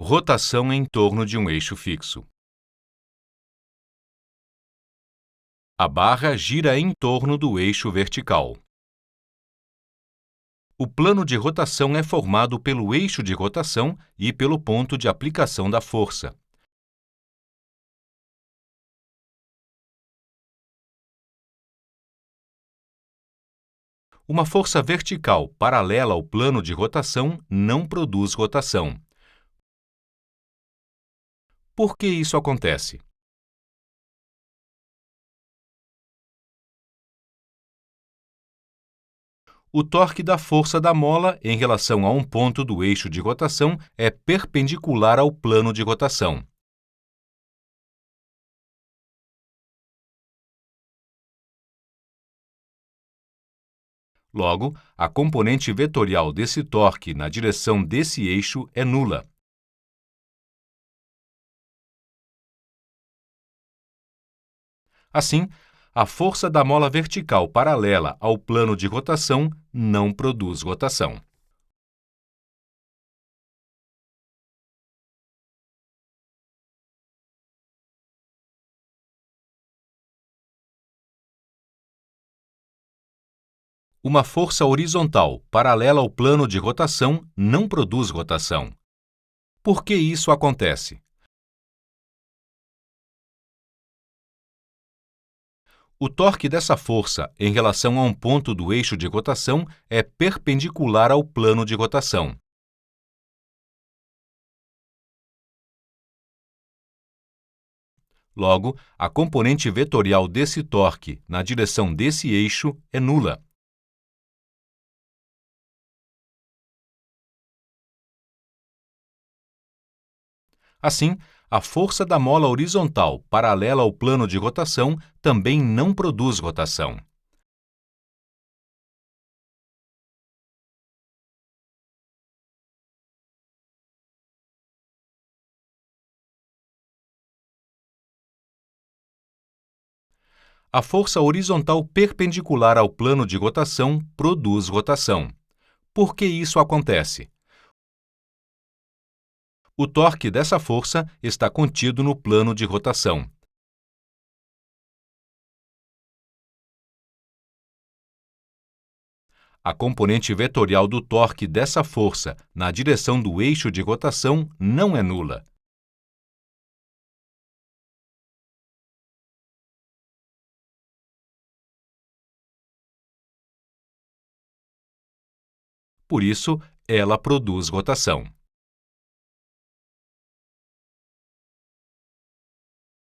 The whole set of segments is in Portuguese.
Rotação em torno de um eixo fixo. A barra gira em torno do eixo vertical. O plano de rotação é formado pelo eixo de rotação e pelo ponto de aplicação da força. Uma força vertical paralela ao plano de rotação não produz rotação. Por que isso acontece? O torque da força da mola em relação a um ponto do eixo de rotação é perpendicular ao plano de rotação. Logo, a componente vetorial desse torque na direção desse eixo é nula. Assim, a força da mola vertical paralela ao plano de rotação não produz rotação. Uma força horizontal paralela ao plano de rotação não produz rotação. Por que isso acontece? O torque dessa força em relação a um ponto do eixo de rotação é perpendicular ao plano de rotação. Logo, a componente vetorial desse torque na direção desse eixo é nula. Assim, a força da mola horizontal paralela ao plano de rotação também não produz rotação. A força horizontal perpendicular ao plano de rotação produz rotação. Por que isso acontece? O torque dessa força está contido no plano de rotação. A componente vetorial do torque dessa força na direção do eixo de rotação não é nula. Por isso, ela produz rotação.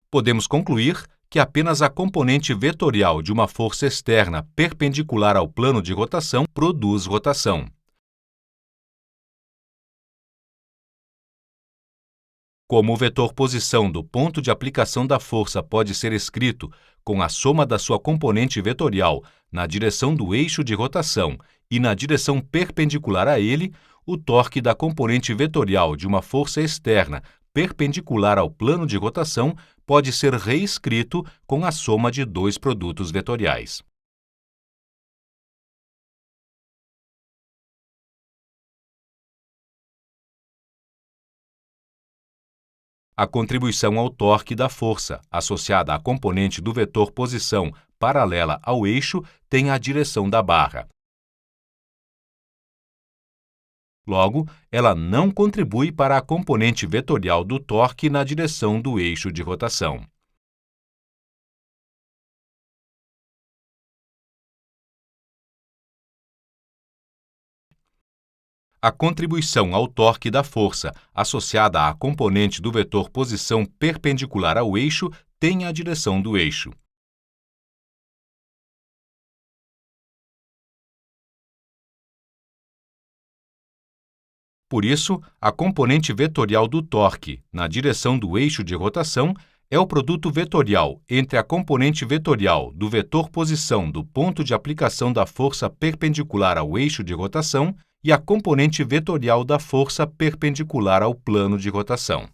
Podemos concluir que apenas a componente vetorial de uma força externa perpendicular ao plano de rotação produz rotação. Como o vetor posição do ponto de aplicação da força pode ser escrito com a soma da sua componente vetorial na direção do eixo de rotação e na direção perpendicular a ele, o torque da componente vetorial de uma força externa perpendicular ao plano de rotação pode ser reescrito com a soma de dois produtos vetoriais. A contribuição ao torque da força, associada à componente do vetor posição paralela ao eixo, tem a direção da barra. Logo, ela não contribui para a componente vetorial do torque na direção do eixo de rotação. A contribuição ao torque da força, associada à componente do vetor posição perpendicular ao eixo, tem a direção do eixo. Por isso, a componente vetorial do torque, na direção do eixo de rotação, é o produto vetorial entre a componente vetorial do vetor posição do ponto de aplicação da força perpendicular ao eixo de rotação e a componente vetorial da força perpendicular ao plano de rotação.